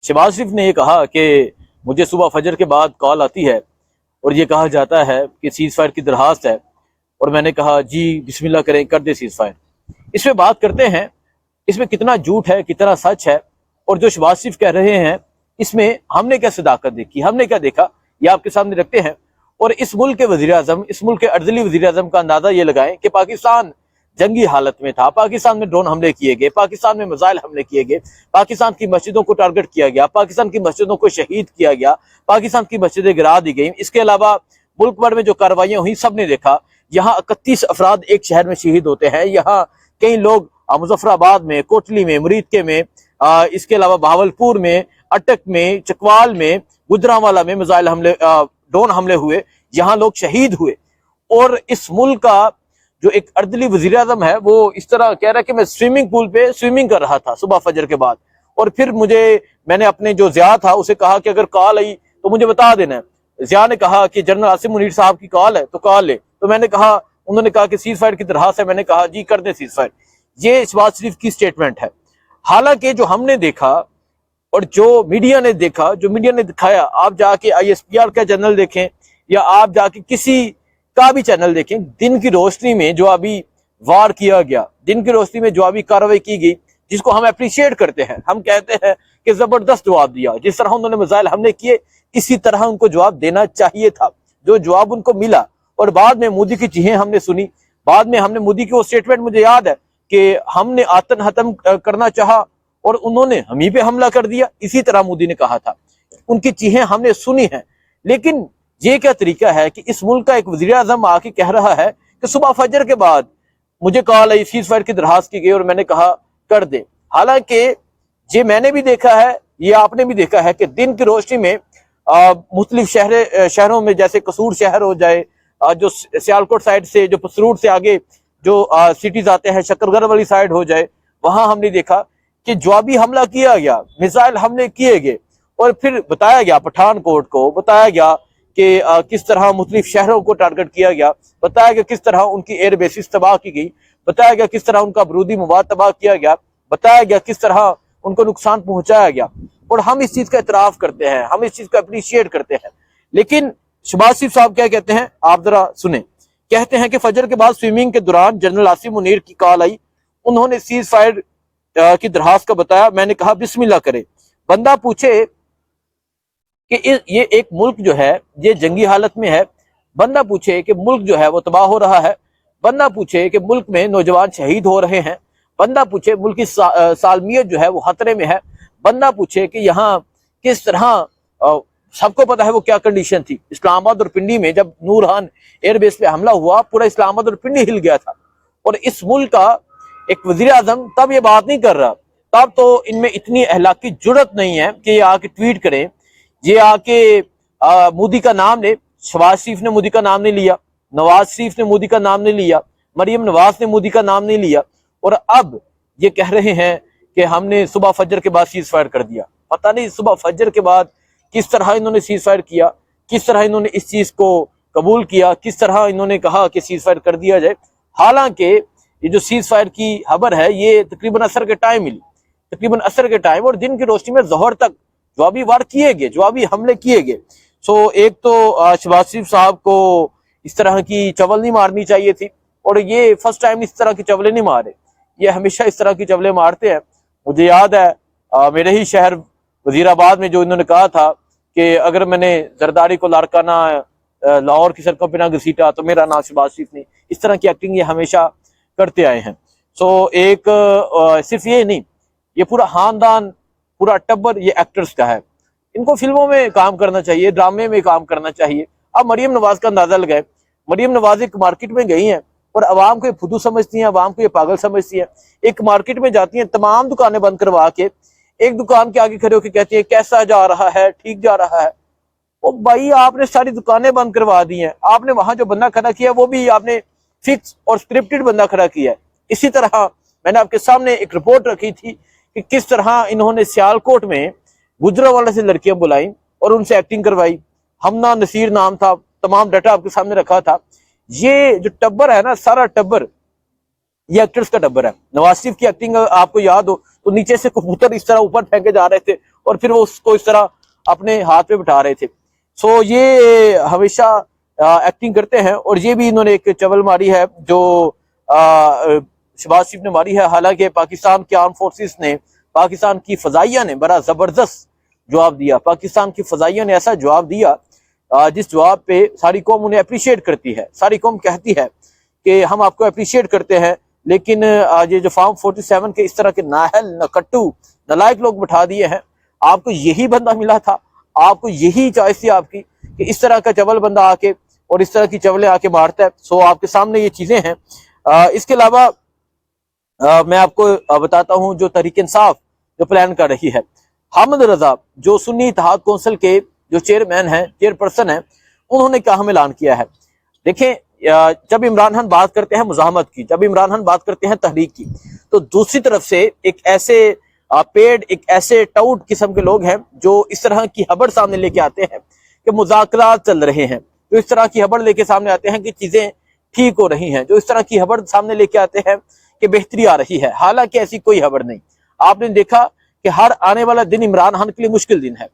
शहबाज शरीफ ने ये कहा कि मुझे सुबह फजर के बाद कॉल आती है और ये कहा जाता है कि सीज फायर की दरखास्त है, और मैंने कहा जी बिस्मिल्लाह करें, कर दे सीज फायर। इसमें बात करते हैं इसमें कितना झूठ है, कितना सच है, और जो शहबाज शरीफ कह रहे हैं इसमें हमने क्या सदाकत देखी, हमने क्या देखा, ये आपके सामने रखते हैं। और इस मुल्क के वजीर आजम, इस मुल्क के अर्दली वजीर आजम का अंदाजा ये लगाएं कि पाकिस्तान जंगी हालत में था, पाकिस्तान में ड्रोन हमले किए गए, पाकिस्तान में मिसाइल हमले किए गए, पाकिस्तान की मस्जिदों को टारगेट किया गया, पाकिस्तान की मस्जिदों को शहीद किया गया, पाकिस्तान की मस्जिदें गिरा दी गई। इसके अलावा मुल्क भर में जो कार्रवाइयां हुई सबने देखा। यहाँ 31 अफराद एक शहर में शहीद होते हैं। यहाँ कई लोग मुजफ्फराबाद में, कोटली में, मुरीदके में, इसके अलावा बहावलपुर में, अटक में, चकवाल में, गुजरांवाला में मिसाइल हमले, ड्रोन हमले हुए, यहाँ लोग शहीद हुए। और इस मुल्क का जो एक अर्दली वजीर आजम है वो इस तरह कह रहा है कि मैं स्विमिंग पूल पे स्विमिंग कर रहा था सुबह फजर के बाद, और फिर मैंने अपने जो ज़िया था उसे कहा कि अगर कॉल आई तो मुझे बता देना है। ज़िया ने कहा कि जनरल आसिम मुनीर साहब की कॉल है तो कॉल ले, तो मैंने कहा, उन्होंने कहा कि सीज फायर की दरखास्त है, मैंने कहा जी कर दे सीज फायर। ये शहबाज शरीफ की स्टेटमेंट है। हालांकि जो हमने देखा और जो मीडिया ने देखा, जो मीडिया ने दिखाया, आप जाके ISPR का चैनल देखें या आप जाके किसी का भी चैनल देखें, दिन की रोशनी में जो अभी वार किया गया, दिन की रोशनी में जो अभी कार्रवाई की गई, जिसको हम अप्रिशिएट करते हैं, हम कहते हैं कि जबरदस्त जवाब दिया। जिस तरह उन्होंने मिसाइल हमले किए इसी तरह उनको जवाब देना चाहिए था, जो जवाब उनको मिला। और बाद में मोदी की चीखें हमने सुनी, बाद में हमने मोदी की वो स्टेटमेंट, मुझे याद है कि हमने आतन खत्म करना चाहा और उन्होंने हम ही पे हमला कर दिया, इसी तरह मोदी ने कहा था। उनकी चीखें हमने सुनी हैं। लेकिन ये क्या तरीका है कि इस मुल्क का एक वजीर आजम आके कह रहा है कि सुबह फजर के बाद मुझे कॉल आई, सीज फायर की दरखास्त की गई और मैंने कहा कर दे। हालांकि ये मैंने भी देखा है, ये आपने भी देखा है कि दिन की रोशनी में मुख्तलिफ शहरों में, जैसे कसूर शहर हो जाए, जो सियालकोट साइड से, जो पसरूर से आगे जो सिटीज आते हैं, शकरगढ़ वाली साइड हो जाए, वहां हमने देखा कि जवाबी हमला किया गया, मिसाइल हमले किए गए। और फिर बताया गया, पठानकोट को बताया गया कि किस तरह मुख्तलिफ शहरों को टारगेट किया गया, बताया गया किस तरह उनकी एयर बेसिस तबाह की गई, बताया गया किस तरह उनका बरूदी मवाद तबाह किया गया, बताया गया किस तरह उनको नुकसान पहुंचाया गया। और हम इस चीज का इतराफ करते हैं, हम इस चीज को अप्रिशिएट करते हैं। लेकिन शहबाज शरीफ साहब क्या कहते हैं, आप जरा सुने। कहते हैं कि फजर के बाद स्विमिंग के दौरान जनरल आसिम मुनीर की कॉल आई, उन्होंने सीज फायर की दरखास्त का बताया, मैंने कहा बिस्मिल्लाह करे। बंदा पूछे कि ये एक मुल्क जो है ये जंगी हालत में है, बंदा पूछे कि मुल्क जो है वो तबाह हो रहा है, बंदा पूछे कि मुल्क में नौजवान शहीद हो रहे हैं, बंदा पूछे मुल्क की सालमियत जो है वो खतरे में है, बंदा पूछे कि यहाँ किस तरह, सबको पता है वो क्या कंडीशन थी। इस्लामाबाद और पिंडी में जब नूरहान एयरबेस पे हमला हुआ, पूरा इस्लामाबाद और पिंडी हिल गया था। और इस मुल्क का एक वजीर आजम तब ये बात नहीं कर रहा, तब तो इनमें इतनी अहलाकी जुर्रत नहीं है कि ये आके ट्वीट करें, ये आके मोदी का नाम ले। शहबाज शरीफ ने मोदी का नाम नहीं लिया, नवाज शरीफ ने मोदी का नाम नहीं लिया, मरियम नवाज ने मोदी का नाम नहीं लिया, और अब ये कह रहे हैं कि हमने सुबह फजर के बाद सीज फायर कर दिया। पता नहीं सुबह फजर के बाद किस तरह इन्होंने सीज फायर किया, किस तरह इन्होंने इस चीज को कबूल किया, किस तरह इन्होंने कहा कि सीज फायर कर दिया जाए। हालांकि ये जो सीज फायर की खबर है ये तकरीबन असर के टाइम मिली, तकरीबन असर के टाइम, और दिन की रोशनी में जोहर तक जवाबी वार किए गए, जवाबी हमले किए गए। सो एक तो शहबाज शरीफ साहब को इस तरह की चवल नहीं मारनी चाहिए थी, और ये फर्स्ट टाइम इस तरह की चवलें नहीं मारे, ये हमेशा इस तरह की चवलें मारते हैं। मुझे याद है मेरे ही शहर वजीराबाद में जो इन्होंने कहा था कि अगर मैंने जरदारी को लारकाना लाहौर की सड़कों पर ना घसीटा तो मेरा नाम शहबाज शरीफ नहीं, इस तरह की एक्टिंग ये हमेशा करते आए हैं। सो एक सिर्फ ये नहीं, ये पूरा खानदान, पूरा टब्बर ये एक्टर्स का है। इनको फिल्मों में काम करना चाहिए, ड्रामे में काम करना चाहिए। अब मरियम नवाज का अंदाजा लगाए, मरियम नवाज एक मार्केट में गई हैं और अवाम को ये फुदू समझती हैं, अवाम को ये पागल समझती हैं। एक मार्केट में जाती हैं, तमाम दुकानें बंद करवा के एक दुकान के आगे खड़े होकर कहती है कैसा जा रहा है, ठीक जा रहा है। ओ भाई, आपने सारी दुकानें बंद करवा दी हैं, आपने वहां जो बंदा खड़ा किया वो भी आपने फिक्स और स्क्रिप्टेड बंदा खड़ा किया है। इसी तरह मैंने आपके सामने एक रिपोर्ट रखी थी कि किस तरह इन्होंने सियालकोट में गुजरांवाला से लड़कियां बुलाई और उनसे एक्टिंग करवाई। हमना नसीर नाम था, तमाम डाटा आपके सामने रखा था। ये जो टब्बर है ना, सारा टब्बर ये एक्टर्स का टब्बर है। नवाज शरीफ की एक्टिंग आपको याद हो तो नीचे से कबूतर इस तरह ऊपर फेंके जा रहे थे और फिर वो उसको इस तरह अपने हाथ में बिठा रहे थे। सो ये हमेशा एक्टिंग करते हैं और ये भी इन्होंने एक चवल मारी है जो शहबाज शरीफ ने मारी है। हालांकि पाकिस्तान के आर्म फोर्सेस ने, पाकिस्तान की फजाइया ने बड़ा जबरदस्त जवाब दिया। पाकिस्तान की फजाइया ने ऐसा जवाब दिया जिस जवाब पे सारी कौम उन्हें अप्रिशिएट करती है। सारी कौम कहती है कि हम आपको अप्रिशिएट करते हैं, लेकिन ये जो फॉर्म 47 के इस तरह के नाहल नकट्टू नलायक लोग बिठा दिए हैं। आपको यही बंदा मिला था, आपको यही चॉइस थी आपकी कि इस तरह का चवल बंदा आके और इस तरह की चवलें आके मारता है। सो आपके सामने ये चीजें हैं। इसके अलावा मैं आपको बताता हूं जो तहरीक इंसाफ जो प्लान कर रही है। हामिद रजा जो सुन्नी इत्तेहाद कौंसिल के जो चेयरमैन है, चेयरपर्सन है, उन्होंने क्या हम ऐलान किया है। देखें, जब इमरान खान बात करते हैं मुजाहमत की, जब इमरान खान बात करते हैं तहरीक की, तो दूसरी तरफ से एक ऐसे पेड, एक ऐसे टाउट किस्म के लोग हैं जो इस तरह की खबर सामने लेके आते हैं कि मुज़ाकरात चल रहे हैं, जो इस तरह की खबर लेके सामने आते हैं कि चीजें ठीक हो रही हैं, जो इस तरह की खबर सामने लेके आते हैं कि बेहतरी आ रही है। हालांकि ऐसी कोई खबर नहीं। आपने देखा कि हर आने वाला दिन इमरान खान के लिए मुश्किल दिन है।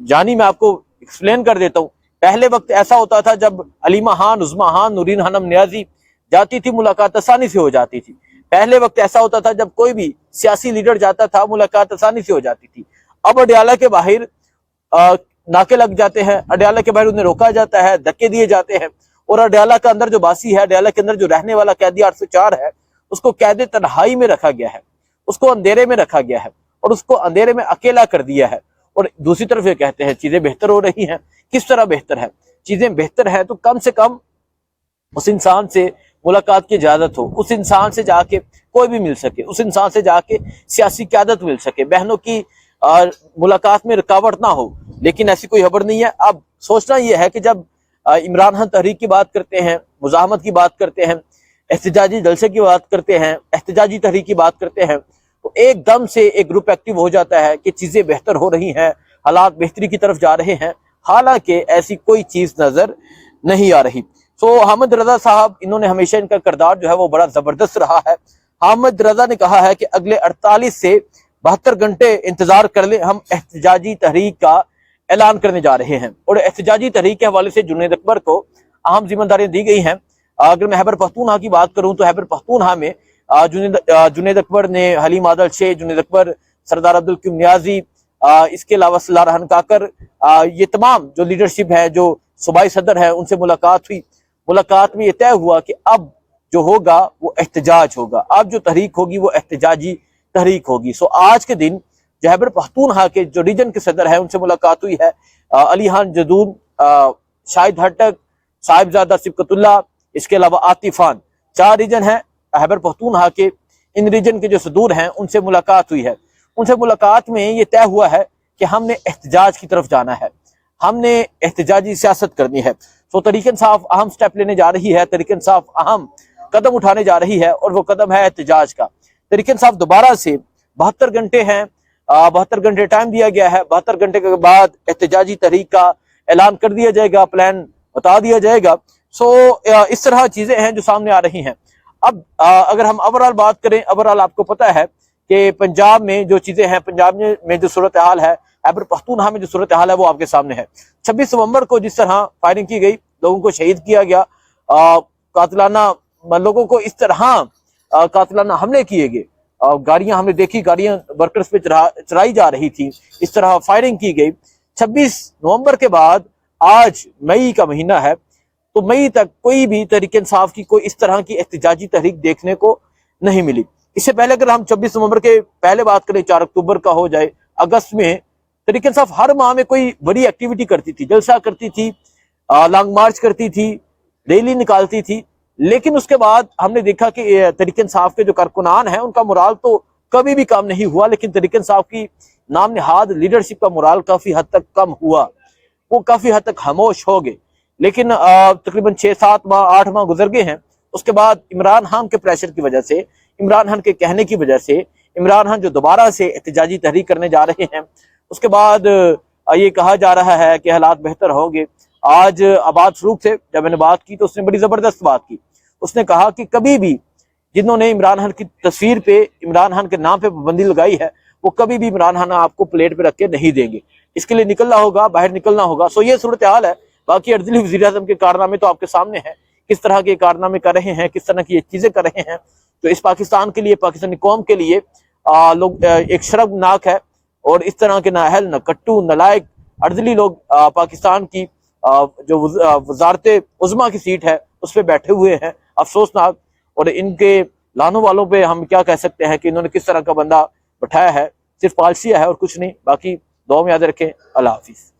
जानी मैं आपको एक्सप्लेन कर देता हूँ। पहले वक्त ऐसा होता था जब अलीमा खान, उज़मा खान, नूरीन खानम नियाजी जाती थी, मुलाकात आसानी से हो जाती थी। पहले वक्त ऐसा होता था जब कोई भी सियासी लीडर जाता था, मुलाकात आसानी से हो जाती थी। अब अडयाला के बाहर नाके लग जाते हैं, अडयाला के बाहर उन्हें रोका जाता है, धक्के दिए जाते हैं, और अडयाला का अंदर जो बासी है, अडयाला के अंदर जो रहने वाला कैदी 804 है, उसको कैद तन्हाई में रखा गया है, उसको अंधेरे में रखा गया है और उसको अंधेरे में अकेला कर दिया है। और दूसरी तरफ ये कहते हैं चीजें बेहतर हो रही हैं। किस तरह बेहतर है? चीजें बेहतर है तो कम से कम उस इंसान से मुलाकात की इजाजत हो, उस इंसान से जाके कोई भी मिल सके, उस इंसान से जाके सियासी क़यादत मिल सके, बहनों की मुलाकात में रुकावट ना हो। लेकिन ऐसी कोई खबर नहीं है। अब सोचना यह है कि जब इमरान खान तहरीक की बात करते हैं, मुजाहमत की बात करते हैं, एहतजाजी जलसे की बात करते हैं, एहतजाजी तहरीक की बात करते हैं, तो एकदम से एक ग्रुप एक्टिव हो जाता है कि चीजें बेहतर हो रही हैं, हालात बेहतरी की तरफ जा रहे हैं। हालांकि ऐसी कोई चीज नजर नहीं आ रही। सो हामिद रजा साहब, इन्होंने हमेशा इनका किरदार जो है वो बड़ा जबरदस्त रहा है। हामिद रजा ने कहा है कि अगले 48 से 72 घंटे इंतजार कर ले, हम एहतजाजी तहरीक का ऐलान करने जा रहे हैं। और एहतजाजी तहरीक के हवाले से जुनैद अकबर को अहम जिम्मेदारियां दी गई हैं। अगर मैं खैबर पख्तूनख्वा की बात करूं तो खैबर पख्तूनख्वा में जुनैद अकबर ने, हलीम आदल शेख, जुनैद अकबर, सरदार अब्दुल कीम नियाजी, इसके अलावा सलाह रहन काकर, ये तमाम जो लीडरशिप है, जो सूबाई सदर है, उनसे मुलाकात हुई। मुलाकात में ये तय हुआ कि अब जो होगा वो एहतजाज होगा, अब जो तहरीक होगी वो एहतजाजी तहरीक होगी। सो आज के दिन जो खैबर पख्तूनख्वा के जो रीजन के सदर है उनसे मुलाकात हुई है। अली खान जदून, शाहिद हटक, साहिबजादा सिबकतुल्ला, इसके अलावा आतिफ खान, 4 रीजन है खैबर पख्तूनख्वा के। इन रीजन के जो सदूर हैं उनसे मुलाकात हुई है। उनसे मुलाकात में ये तय हुआ है कि हमने एहतजाज की तरफ जाना है, हमने एहतजाजी सियासत करनी है। सो तहरीक इंसाफ अहम स्टेप लेने जा रही है, तहरीक इंसाफ अहम कदम उठाने जा रही है और वो कदम है एहतजाज का। तहरीक इंसाफ दोबारा से 72 घंटे हैं, 72 घंटे टाइम दिया गया है। 72 घंटे के बाद एहतजाजी तहरीक का ऐलान कर दिया जाएगा, प्लान बता दिया जाएगा। सो इस तरह चीजें हैं जो सामने आ रही हैं। अब अगर हम ओवरऑल बात करें, ओवरऑल आपको पता है कि पंजाब में जो चीजें हैं, पंजाब में जो सूरत हाल है, खैबर पख्तूनख्वा में जो सूरत हाल है वो आपके सामने है। 26 नवंबर को जिस तरह फायरिंग की गई, लोगों को शहीद किया गया, कातिलाना लोगों को इस तरह कातिलाना हमले किए गए, गाड़ियां हमने देखी, गाड़ियां वर्कर्स पे चलाई जा रही थी, इस तरह फायरिंग की गई। 26 नवंबर के बाद आज मई का महीना है, तो मई तक कोई भी तहरीक इंसाफ की कोई इस तरह की एहतजाजी तहरीक देखने को नहीं मिली। इससे पहले अगर हम 26 नवंबर के पहले बात करें, 4 अक्टूबर का हो जाए, अगस्त में तहरीक इंसाफ हर माह में कोई बड़ी एक्टिविटी करती थी, जलसा करती थी, लॉन्ग मार्च करती थी, रैली निकालती थी। लेकिन उसके बाद हमने देखा कि तहरीक इंसाफ के जो कारकुनान हैं उनका मोराल तो कभी भी कम नहीं हुआ, लेकिन तहरीक इंसाफ की नाम निहाद लीडरशिप का मोराल काफी हद तक कम हुआ, वो काफी हद तक खामोश हो गए। लेकिन तकरीबन 6-7 माह 8 माह गुजर गए हैं। उसके बाद इमरान खान के प्रेशर की वजह से, इमरान खान के कहने की वजह से, इमरान खान जो दोबारा से एहतजाजी तहरीक करने जा रहे हैं, उसके बाद ये कहा जा रहा है कि हालात बेहतर होंगे। आज आबाद फरूक से जब मैंने बात की तो उसने बड़ी जबरदस्त बात की। उसने कहा कि कभी भी जिन्होंने इमरान खान की तस्वीर पे, इमरान खान के नाम पे पाबंदी लगाई है, वो कभी भी इमरान खान आपको प्लेट पे रख के नहीं देंगे। इसके लिए निकलना होगा, बाहर निकलना होगा। सो ये सूरत हाल है। बाकी अर्दली वज़ीर आज़म के कारनामे तो आपके सामने हैं, किस तरह के कारनामे कर रहे हैं, किस तरह की ये चीजें कर रहे हैं। तो इस पाकिस्तान के लिए, पाकिस्तानी कौम के लिए लोग एक शर्मनाक है। और इस तरह के नाअहल, नकट्टू, नलायक अर्दली लोग पाकिस्तान की जो वजारत उज़्मा की सीट है उस पर बैठे हुए हैं, अफसोसनाक। और इनके लानों वालों पे हम क्या कह सकते हैं कि इन्होंने किस तरह का बंदा बैठाया है। सिर्फ पॉलिसी है और कुछ नहीं। बाकी दुआ में याद रखें। अल्लाह हाफिज़।